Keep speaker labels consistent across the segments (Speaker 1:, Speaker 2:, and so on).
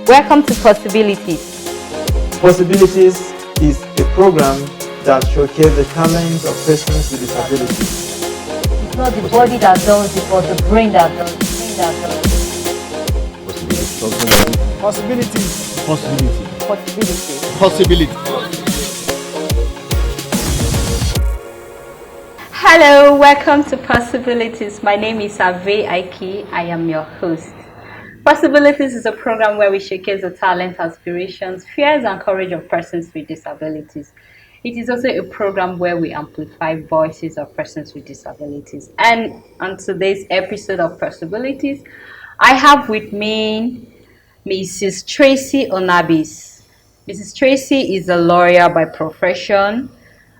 Speaker 1: Welcome to Possibilities.
Speaker 2: Possibilities is a program that showcases the talents of persons with disabilities.
Speaker 1: It's not the body that does it, but the brain that does it.
Speaker 3: Possibilities.
Speaker 1: Hello, welcome to Possibilities. My name is Ave Aiki. I am your host. Possibilities is a program where we showcase the talent, aspirations, fears, and courage of persons with disabilities. It is also a program where we amplify voices of persons with disabilities. And on today's episode of Possibilities, I have with me Mrs. Tracy Onabis. Mrs. Tracy is a lawyer by profession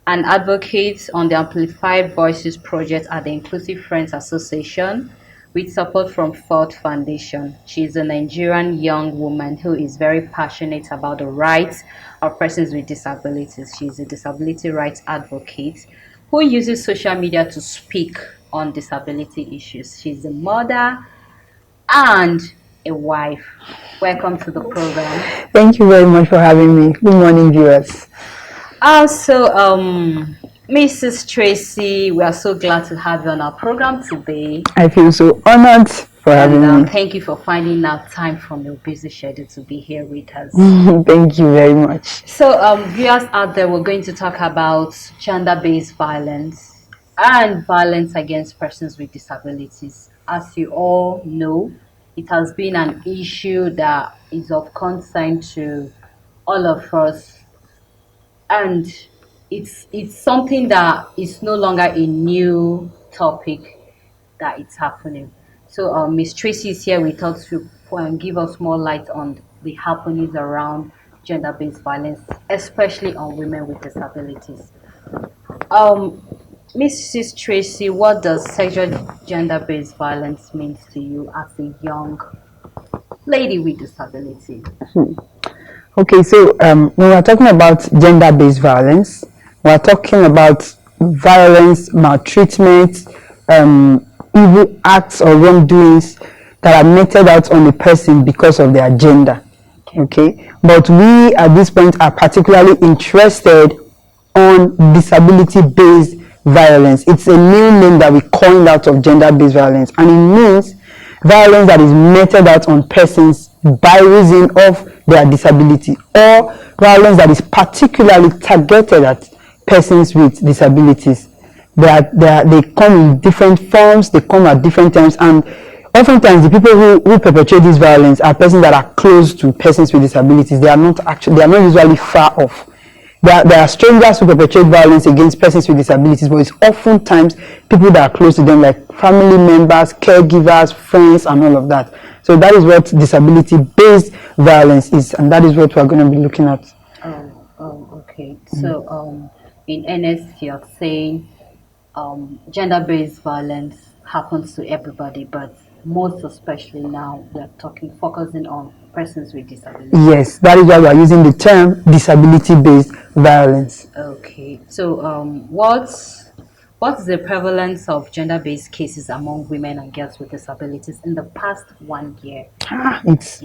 Speaker 1: and advocate on the Amplified Voices project at the Inclusive Friends Association with support from Ford Foundation. She is a Nigerian young woman who is very passionate about the rights of persons with disabilities. She is a disability rights advocate who uses social media to speak on disability issues. She's a mother and a wife. Welcome to the program.
Speaker 4: Thank you very much for having me. Good morning, viewers.
Speaker 1: Also, Mrs. Tracy, we are so glad to have you on our program today.
Speaker 4: I feel so honored for having me.
Speaker 1: Thank you for finding out time from your busy schedule to be here with us.
Speaker 4: Thank you very much.
Speaker 1: So, viewers out there, we're going to talk about gender-based violence and violence against persons with disabilities. As you all know, it has been an issue that is of concern to all of us, and it's something that is no longer a new topic that it's happening. So Miss Tracy is here with us to give us more light on the happenings around gender-based violence, especially on women with disabilities. Mrs. Tracy, what does sexual gender-based violence mean to you as a young lady with disability?
Speaker 4: Okay, so when we're talking about gender-based violence, we're talking about violence, maltreatment, evil acts or wrongdoings that are meted out on a person because of their gender. Okay, but we at this point are particularly interested on disability-based violence. It's a new name that we coined out of gender-based violence, and it means violence that is meted out on persons by reason of their disability, or violence that is particularly targeted at persons with disabilities. They come in different forms, they come at different times, and oftentimes the people who perpetrate this violence are persons that are close to persons with disabilities. They are not usually far off. There are strangers who perpetrate violence against persons with disabilities, but it's oftentimes people that are close to them, like family members, caregivers, friends, and all of that. So that is what disability-based violence is, and that is what we're going to be looking at.
Speaker 1: Okay. So, in earnest, you're saying gender-based violence happens to everybody, but most especially now we're focusing on persons with disabilities.
Speaker 4: Yes, that is why we are using the term disability-based violence.
Speaker 1: Okay. So, what's the prevalence of gender-based cases among women and girls with disabilities in the past 1 year?
Speaker 4: It's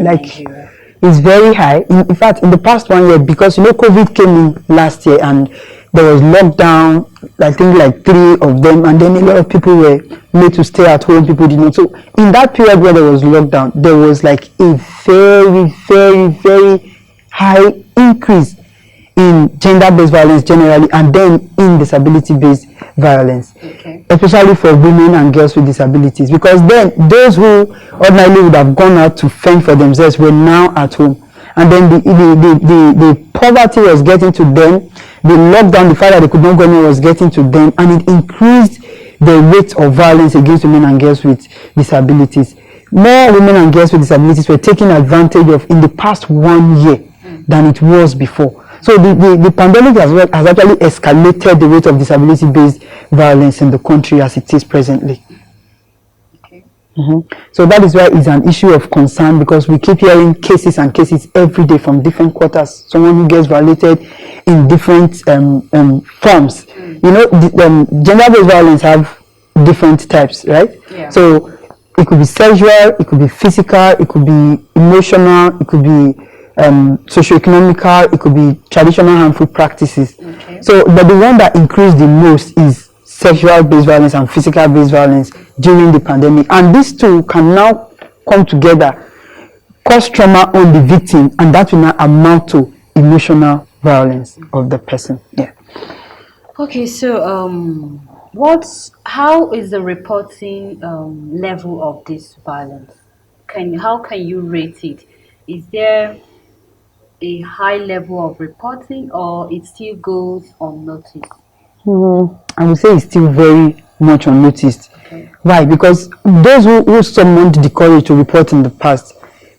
Speaker 4: very high. In fact, in the past 1 year, because COVID came in last year and there was lockdown, I think like 3 of them, and then a lot of people were made to stay at home. People did not. So in that period where there was lockdown, there was like a very, very, very high increase in gender-based violence generally, and then in disability-based violence, especially for women and girls with disabilities, because then those who ordinarily would have gone out to fend for themselves were now at home, and then the poverty was getting to them, the lockdown, the fact that they could not go anywhere was getting to them, and it increased the rate of violence against women and girls with disabilities. More women and girls with disabilities were taken advantage of in the past 1 year than it was before. So the pandemic has actually escalated the rate of disability-based violence in the country as it is presently.
Speaker 1: Okay.
Speaker 4: So that is why it's an issue of concern, because we keep hearing cases and cases every day from different quarters. Someone who gets violated in different forms. Gender-based violence have different types, right?
Speaker 1: Yeah.
Speaker 4: So it could be sexual, it could be physical, it could be emotional, it could be socioeconomical, it could be traditional harmful practices.
Speaker 1: Okay.
Speaker 4: So, but the one that increased the most is sexual-based violence and physical-based violence during the pandemic. And these two can now come together, cause trauma on the victim, and that will now amount to emotional violence of the person. Yeah.
Speaker 1: Okay, so how is the reporting level of this violence? How can you rate it? Is there a high level of reporting, or it still goes unnoticed?
Speaker 4: I would say it's still very much unnoticed.
Speaker 1: Okay.
Speaker 4: Why? Because those who summoned the courage to report in the past,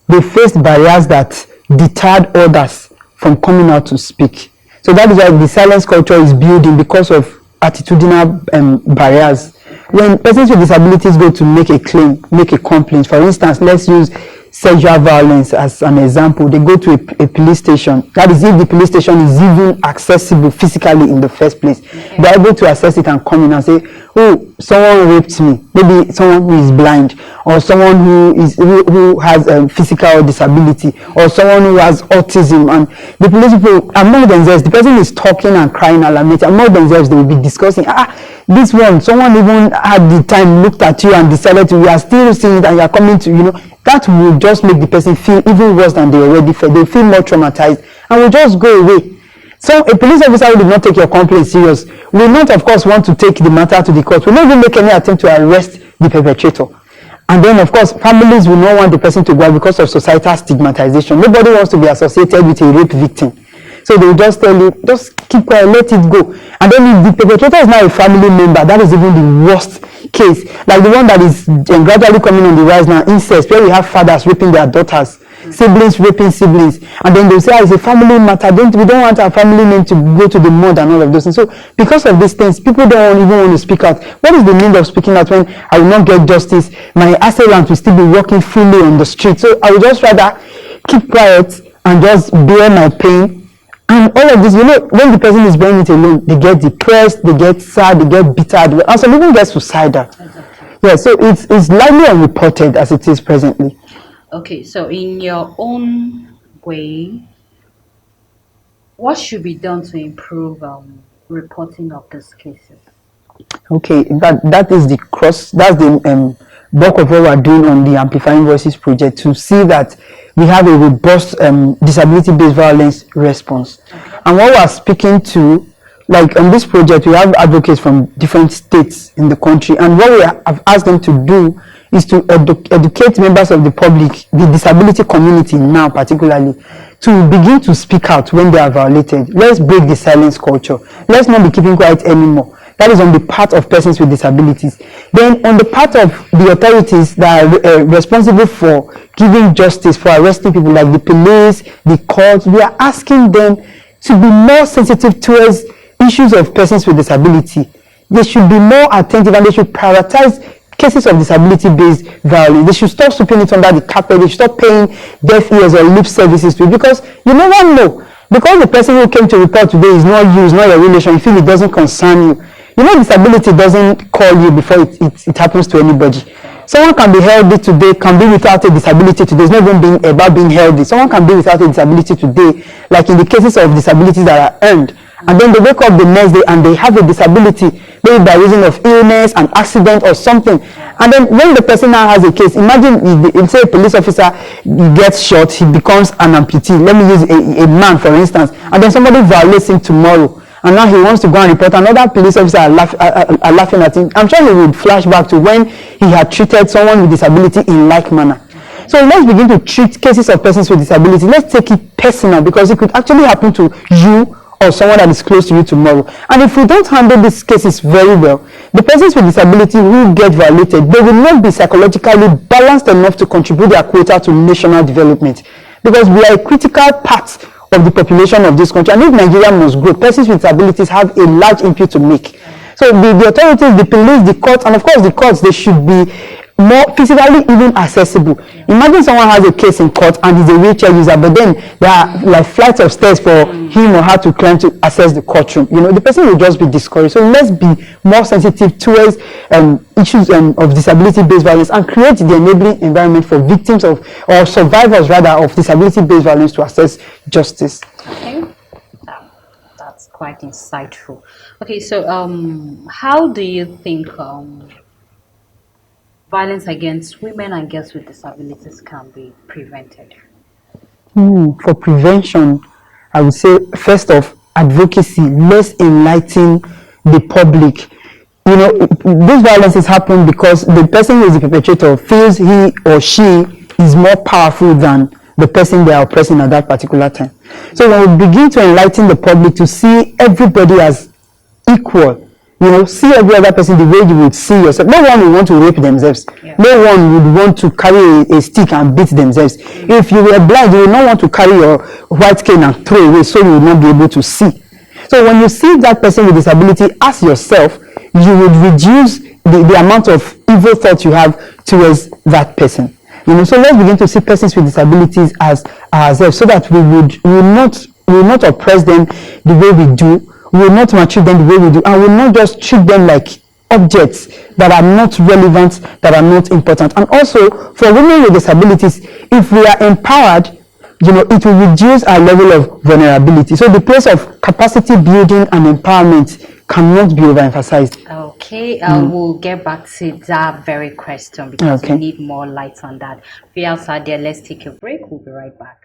Speaker 4: they faced barriers that deterred others from coming out to speak. So that is why the silence culture is building, because of attitudinal barriers. When persons with disabilities go to make a claim, make a complaint, for instance, let's use sexual violence as an example, they go to a police station. That is, if the police station is even accessible physically in the first place. Okay. They're able to access it and come in and say, oh, someone raped me. Maybe someone who is blind, or someone who has physical disability, or someone who has autism. And the police people, among themselves, the person is talking and crying and lamenting. Among themselves, they will be discussing, this one, someone even had the time, looked at you and decided to, we are still seeing it and you are coming to, that will just make the person feel even worse than they already felt. They'll feel more traumatized and will just go away. So a police officer who did not take your complaint serious will not, of course, want to take the matter to the court, will not even make any attempt to arrest the perpetrator. And then, of course, families will not want the person to go out because of societal stigmatization. Nobody wants to be associated with a rape victim. So they will just tell you, just keep quiet, let it go. And then if the perpetrator is now a family member, that is even the worst case. Like the one that is gradually coming on the rise now, incest, where we have fathers raping their daughters, siblings raping siblings. And then they'll say, it's a family matter. We don't want our family name to go to the mud and all of those things. So because of these things, people don't even want to speak out. What is the need of speaking out when I will not get justice? My assailant will still be walking freely on the street. So I would just rather keep quiet and just bear my pain. And all of this, when the person is bearing it alone, they get depressed, they get sad, they get bitter, and some even get suicidal. Exactly. Yeah, so it's largely unreported as it is presently.
Speaker 1: Okay, so in your own way, what should be done to improve reporting of these cases?
Speaker 4: Okay, that is the bulk of what we're doing on the Amplifying Voices project, to see that we have a robust disability-based violence response. Okay. And what we're speaking to, like on this project, we have advocates from different states in the country, and what we have asked them to do is to educate members of the public, the disability community now particularly, to begin to speak out when they are violated. Let's break the silence culture. Let's not be keeping quiet anymore. That is on the part of persons with disabilities. Then on the part of the authorities that are responsible for giving justice, for arresting people, like the police, the courts, we are asking them to be more sensitive towards issues of persons with disability. They should be more attentive, and they should prioritize cases of disability-based violence. They should stop sweeping it under the carpet. They should stop paying deaf ears or lip services to it, because you never know. Because the person who came to report today is not you, is not your relation, you feel it doesn't concern you. Disability doesn't call you before it happens to anybody. Someone can be healthy today, can be without a disability today. It's not even about being healthy. Someone can be without a disability today, like in the cases of disabilities that are earned. And then they wake up the next day and they have a disability, maybe by reason of illness, an accident or something. And then when the person now has a case, imagine if say a police officer gets shot, he becomes an amputee. Let me use a man for instance, and then somebody violates him tomorrow. And now he wants to go and report. Another police officer are laughing at him. I'm sure he would flash back to when he had treated someone with disability in like manner. So let's begin to treat cases of persons with disability. Let's take it personal, because it could actually happen to you or someone that is close to you tomorrow. And if we don't handle these cases very well, the persons with disability who get violated, they will not be psychologically balanced enough to contribute their quota to national development, because we are a critical part of the population of this country. And if Nigeria must grow, persons with disabilities have a large input to make. So the authorities, the police, the courts, and of course the courts, they should be more physically even accessible. Imagine someone has a case in court and is a wheelchair user, but then there are like flights of stairs for him or her to climb to access the courtroom. You know, the person will just be discouraged. So let's be more sensitive towards issues of disability-based violence and create the enabling environment for victims of, or survivors rather, of disability-based violence to access justice.
Speaker 1: Okay, that's quite insightful. Okay, so how do you think violence against women and girls with disabilities can be prevented?
Speaker 4: For prevention, I would say first off, advocacy. Let's enlighten the public. You know, this violence is happening because the person who is the perpetrator feels he or she is more powerful than the person they are oppressing at that particular time. So when we begin to enlighten the public to see everybody as equal, you know, see every other person the way you would see yourself. No one would want to rape themselves. Yeah. No one would want to carry a stick and beat themselves. If you were blind, you would not want to carry your white cane and throw away so you would not be able to see. So when you see that person with disability as yourself, you would reduce the amount of evil thoughts you have towards that person. You know, so let's begin to see persons with disabilities as ourselves, so that we will not oppress them the way we do. We will not maltreat them the way we do, and we will not just treat them like objects that are not relevant, that are not important. And also, for women with disabilities, if we are empowered, you know, it will reduce our level of vulnerability. So the place of capacity building and empowerment cannot be overemphasized.
Speaker 1: Okay, we'll get back to that very question because we need more light on that. If you're outside there, let's take a break. We'll be right back.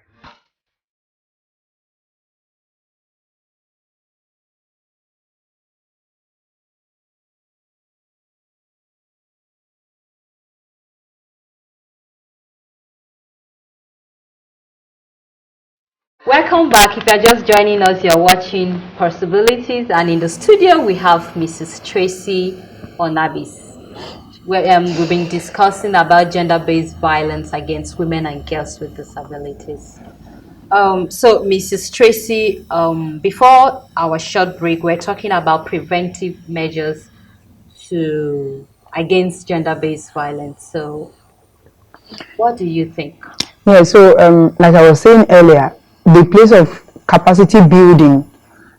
Speaker 1: Welcome back. If you're just joining us, you're watching Possibilities, and in the studio we have Mrs. Tracy Onabis. We've been discussing about gender-based violence against women and girls with disabilities. So Mrs. Tracy, before our short break, we're talking about preventive measures against gender-based violence. So what do you think?
Speaker 4: Yeah, so like I was saying earlier, the place of capacity building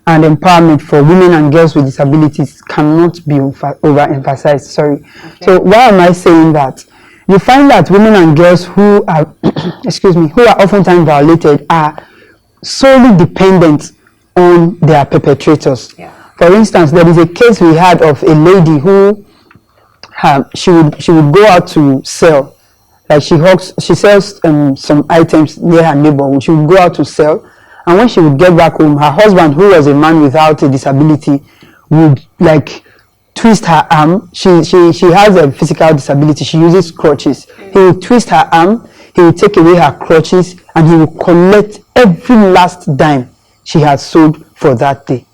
Speaker 4: and empowerment for women and girls with disabilities cannot be overemphasized. Sorry. Okay. So why am I saying that? You find that women and girls who are, who are oftentimes violated are solely dependent on their perpetrators. Yeah. For instance, there is a case we had of a lady who she would go out to sell. Like she sells some items near her neighborhood. She would go out to sell, and when she would get back home, her husband, who was a man without a disability, would like twist her arm. She has a physical disability. She uses crutches. He would twist her arm. He would take away her crutches, and he would collect every last dime she had sold for that day.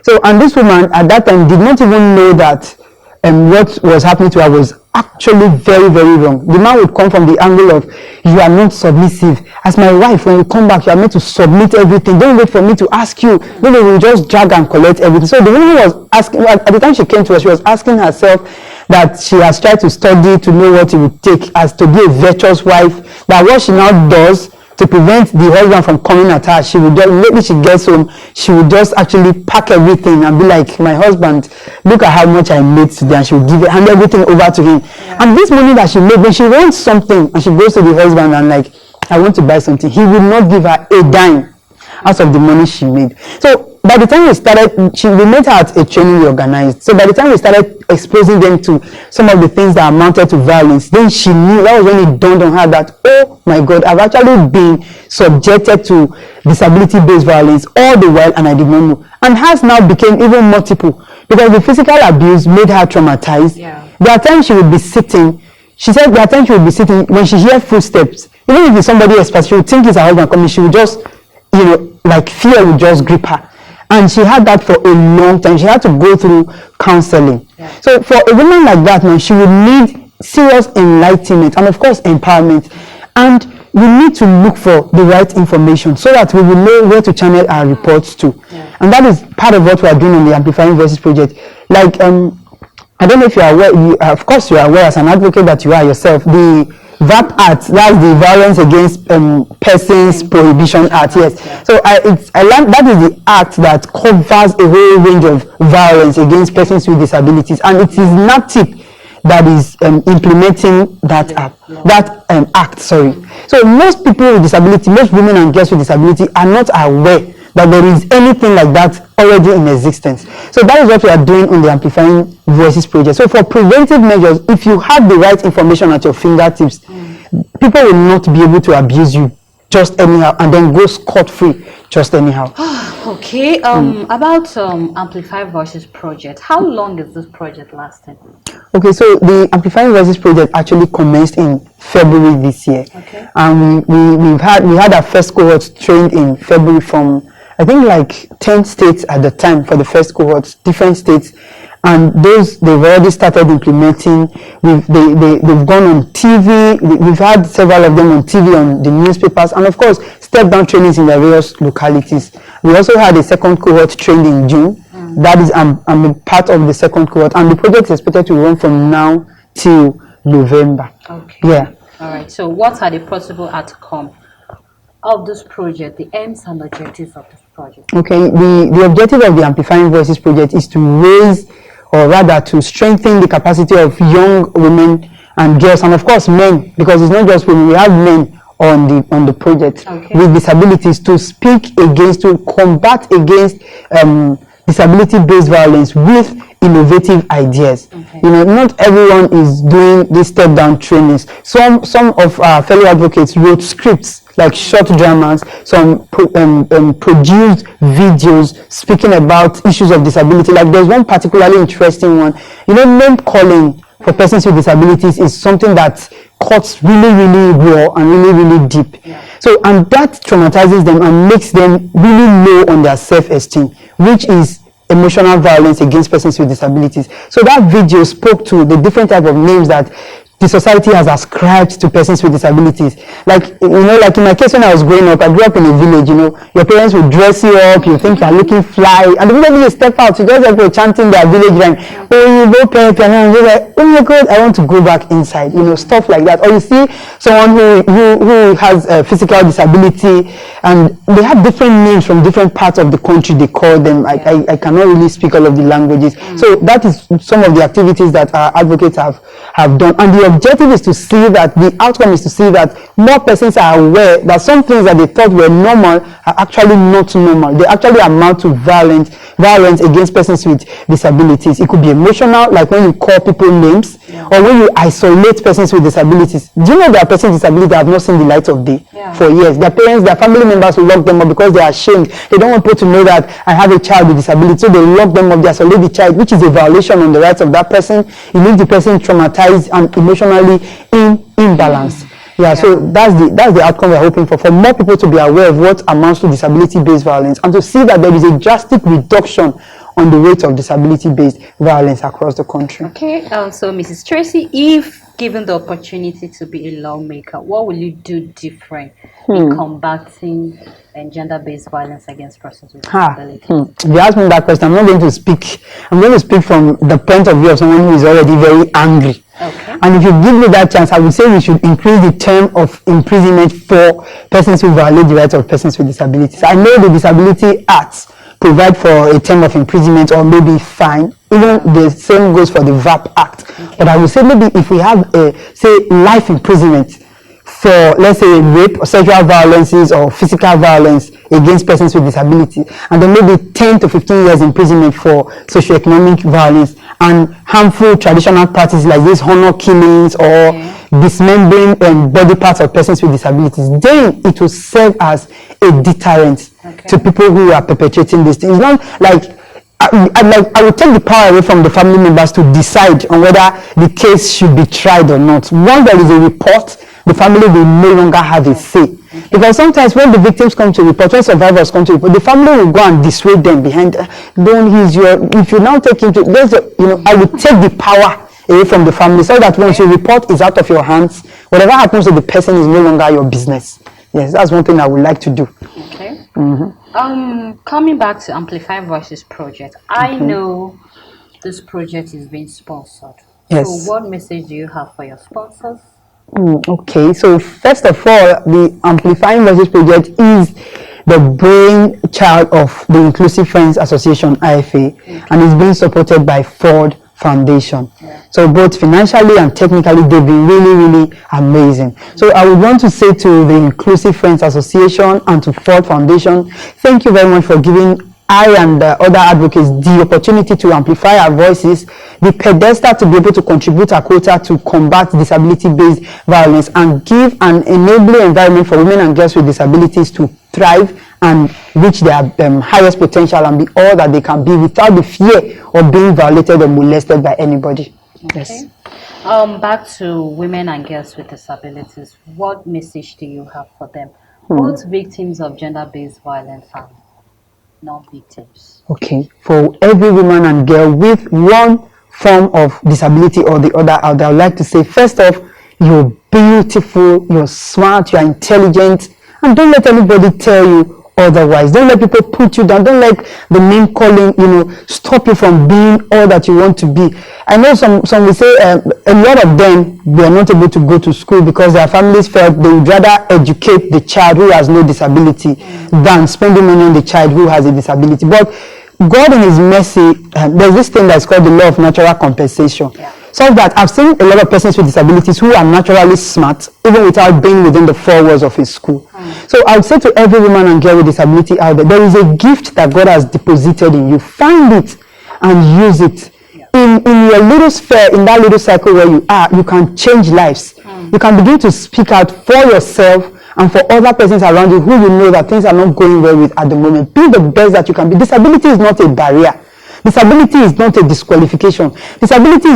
Speaker 4: So, and this woman at that time did not even know that what was happening to her was actually very, very wrong. The man would come from the angle of, you are not submissive. As my wife, when you come back, you are meant to submit everything. Don't wait for me to ask you. Maybe we will just drag and collect everything. So the woman was asking, at the time she came to us, she was asking herself that she has tried to study to know what it would take as to be a virtuous wife, that what she now does to prevent the husband from coming at her, she would just, maybe she gets home, she would just actually pack everything and be like, my husband, look at how much I made today, and she would hand everything over to him. Yeah. And this money that she made, when she wants something and she goes to the husband and like, I want to buy something, he would not give her a dime out of the money she made. So by the time we started, we made her at a training we organized. So by the time we started exposing them to some of the things that amounted to violence, then she knew, that was when it dawned on her that, oh my God, I've actually been subjected to disability-based violence all the while and I did not know. And hers now became even multiple because the physical abuse made her traumatized. Yeah. There are times she would be sitting, she said there are times she would be sitting, when she hears footsteps, even if it's somebody else, she would think it's her husband coming, she would just, you know, like fear would just grip her. And she had that for a long time. She had to go through counseling. Yeah. So for a woman like that now, she would need serious enlightenment and of course empowerment. And we need to look for the right information so that we will know where to channel our reports to. Yeah. And that is part of what we are doing on the Amplifying Voices project. Like I don't know if you are aware, of course you are aware as an advocate that you are yourself, the VAP Act, that's the Violence Against Persons Prohibition Act, yes. So I learned that is the act that covers a whole range of violence against persons with disabilities, and it is NAPTIP that is implementing that act, sorry. So most people with disability, most women and girls with disability are not aware that there is anything like that already in existence. So that is what we are doing on the Amplifying Voices project. So for preventive measures, if you have the right information at your fingertips, people will not be able to abuse you just anyhow and then go scot-free just anyhow.
Speaker 1: Okay, about Amplify Voices project, how long is this project lasting?
Speaker 4: Okay, so the Amplifying Voices project actually commenced in February this year. Okay. And we had our first cohort trained in February from I think like 10 states at the time for the first cohort, different states, and those they've already started implementing. They've gone on TV. We've had several of them on TV, on the newspapers, and of course step down trainings in the various localities. We also had a second cohort trained in June. That is I'm a part of the second cohort, and the project is expected to run from now till November.
Speaker 1: Okay.
Speaker 4: Yeah.
Speaker 1: All right. So what are the possible outcomes of this project, the aims and objectives of this project?
Speaker 4: Okay, the objective of the Amplifying Voices project is to raise, or rather to strengthen the capacity of young women and girls, and of course men, because it's not just women, we have men on the project with disabilities, to speak against, to combat against disability-based violence with innovative ideas. You know, not everyone is doing these step-down trainings. Some of our fellow advocates wrote scripts, like short dramas, some produced videos speaking about issues of disability. Like there's one particularly interesting one. You know, name calling for persons with disabilities is something that cuts really, really raw and really, really deep. So, and that traumatizes them and makes them really low on their self-esteem, which is emotional violence against persons with disabilities. So that video spoke to the different type of names that the society has ascribed to persons with disabilities. Like, you know, like in my case when I was growing up, I grew up in a village, you know, your parents would dress you up, you think you're looking fly, and the minute you step out, you just like you're chanting their village rhyme, oh, you go pay piano, and you're like, oh my God, I want to go back inside, you know, stuff like that. Or you see someone who has a physical disability, and they have different names from different parts of the country, they call them. I cannot really speak all of the languages. So that is some of the activities that our advocates have done. And the objective is to see that, the outcome is to see that more persons are aware that some things that they thought were normal are actually not normal. They actually amount to violence against persons with disabilities. It could be emotional, like when you call people names, or when you isolate persons with disabilities. Do you know there are persons with disabilities that have not seen the light of day for years? Their parents, their family members will lock them up because they are ashamed. They don't want people to know that I have a child with disability, so they lock them up, they isolate the child, which is a violation on the rights of that person. It leaves the person traumatized and emotionally imbalanced. So that's the outcome we're hoping for more people to be aware of what amounts to disability-based violence, and to see that there is a drastic reduction on the rate of disability-based violence across the country.
Speaker 1: Okay, so Mrs. Tracy, if given the opportunity to be a lawmaker, what will you do different in combating gender-based violence against persons with disabilities?
Speaker 4: If you ask me that question, I'm not going to speak. I'm going to speak from the point of view of someone who is already very angry. And if you give me that chance, I would say we should increase the term of imprisonment for persons who violate the rights of persons with disabilities. I know the Disability Acts provide for a term of imprisonment or maybe fine. Even the same goes for the VAP Act. But I would say maybe if we have say life imprisonment for, let's say, rape or sexual violences or physical violence against persons with disability, and then maybe 10 to 15 years imprisonment for socioeconomic violence and harmful traditional practices like these honor killings or dismembering body parts of persons with disabilities, then it will serve as a deterrent to people who are perpetrating these things. It's not like I will take the power away from the family members to decide on whether the case should be tried or not. Once there is a report, the family will no longer have a say. Because sometimes when the victims come to report, when survivors come to report, the family will go and dissuade them behind. If you now take him to, I will take the power away from the family, so that once your report is out of your hands, whatever happens to the person is no longer your business. Yes, that's one thing I would like to do.
Speaker 1: Coming back to Amplify Voices project, I know this project is being sponsored. So,
Speaker 4: Yes.
Speaker 1: what message do you have for your sponsors?
Speaker 4: Okay, so first of all, the Amplifying Voices project is the brainchild of the Inclusive Friends Association IFA, and is being supported by Ford Foundation.
Speaker 1: Yeah.
Speaker 4: So both financially and technically, they've been really, really amazing. So I would want to say to the Inclusive Friends Association and to Ford Foundation, thank you very much for giving I and other advocates the opportunity to amplify our voices, the pedestal to be able to contribute our quota to combat disability-based violence, and give an enabling environment for women and girls with disabilities to thrive and reach their highest potential and be all that they can be without the fear of being violated or molested by anybody.
Speaker 1: Okay.
Speaker 4: Yes.
Speaker 1: Back to women and girls with disabilities. What message do you have for them? Both victims of gender-based violence and non-victims.
Speaker 4: Okay, for every woman and girl with one form of disability or the other out there, I would like to say, first off, you're beautiful, you're smart, you're intelligent, and don't let anybody tell you otherwise. Don't let people put you down. Don't let the name calling, stop you from being all that you want to be. I know some will say a lot of them were not able to go to school because their families felt they would rather educate the child who has no disability than spending money on the child who has a disability. But God in his mercy, there's this thing that's called the law of natural compensation.
Speaker 1: Yeah.
Speaker 4: So that I've seen a lot of persons with disabilities who are naturally smart, even without being within the four walls of a school. So I would say to every woman and girl with disability out there, there is a gift that God has deposited in you. Find it and use it. In your little sphere, in that little cycle where you are, you can change lives. You can begin to speak out for yourself and for other persons around you who you know that things are not going well with at the moment. Be the best that you can be. Disability is not a barrier. Disability is not a disqualification. Disability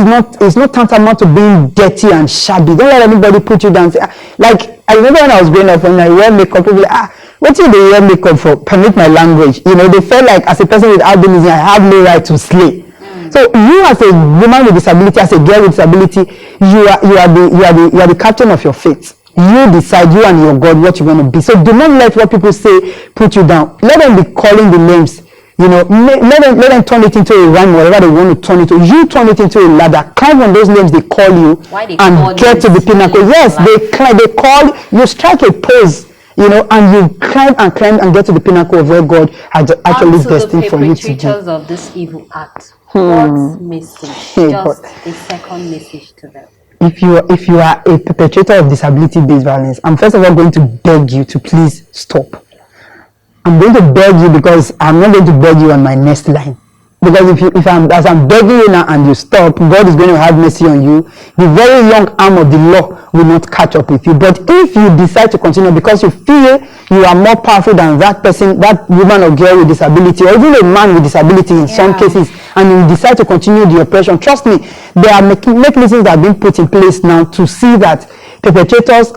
Speaker 4: is not tantamount to being dirty and shabby. Don't let anybody put you down. Like, I remember when I was growing up, when I wear makeup, people were like, what do they wear makeup for? Permit my language. They felt like as a person with albinism, I have no right to slay. So you as a woman with disability, as a girl with disability, you are the captain of your fate. You decide, you and your God, what you want to be. So do not let what people say put you down. Let them be calling the names. Let them turn it into a rhyme, whatever they want to turn it to. You turn it into a ladder. Climb on those names they call you and get to the pinnacle. Yes, they climb. They call you, strike a pose. And you climb and get to the pinnacle of where God has actually destined for you to be.
Speaker 1: Perpetrators of this evil act, what message? Just a second message to them.
Speaker 4: If you are a perpetrator of disability-based violence, I'm first of all going to beg you to please stop. I'm going to beg you because I'm not going to beg you on my next line. Because as I'm begging you now and you stop, God is going to have mercy on you. The very long arm of the law will not catch up with you. But if you decide to continue because you feel you are more powerful than that person, that woman or girl with disability, or even a man with disability in some cases, and you decide to continue the oppression, trust me, there are mechanisms that have been put in place now to see that perpetrators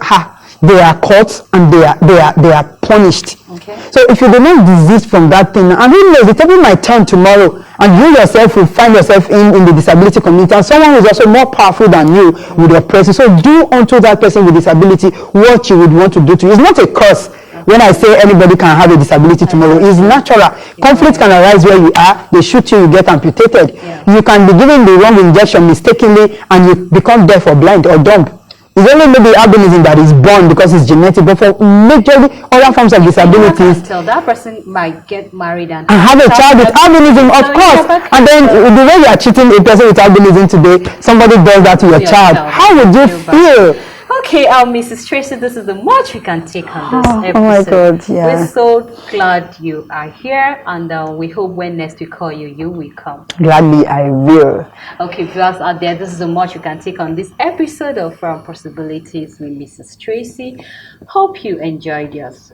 Speaker 4: they are caught and they are punished.
Speaker 1: Okay.
Speaker 4: So if you do not desist from that thing, and who knows, the table might turn tomorrow and you yourself will find yourself in the disability community and someone who is also more powerful than you will oppress you. So do unto that person with disability what you would want to do to you. It's not a curse. When I say anybody can have a disability tomorrow, it's natural. Conflict can arise where you are. They shoot you, you get amputated. You can be given the wrong injection mistakenly and you become deaf or blind or dumb. It's only maybe albinism that is born because it's genetic, but for majorly other forms of disabilities,
Speaker 1: So that person might get married and
Speaker 4: have a child with albinism, of course. And then the way you are treating a person with albinism today, somebody does that to your child. How would you feel?
Speaker 1: Okay, Mrs. Tracy, this is the much we can take on this episode.
Speaker 4: Oh my God, yeah.
Speaker 1: We're so glad you are here, and we hope when next we call you, you will come.
Speaker 4: Gladly, I will.
Speaker 1: Okay, viewers out there, this is the much you can take on this episode of From Possibilities with Mrs. Tracy. Hope you enjoyed yours.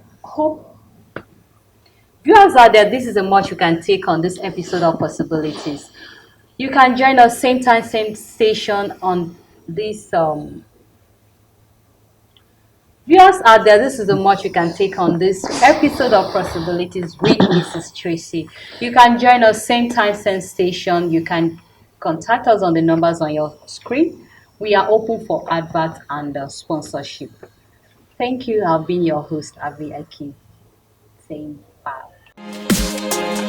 Speaker 1: Viewers out there, this is the much you can take on this episode of Possibilities. You can join us same time, same station on this Viewers out there, this is the much you can take on this episode of Possibilities with Mrs. Tracy. You can join us same time, same station. You can contact us on the numbers on your screen. We are open for advert and sponsorship. Thank you. I've been your host, Avi Aki, saying bye.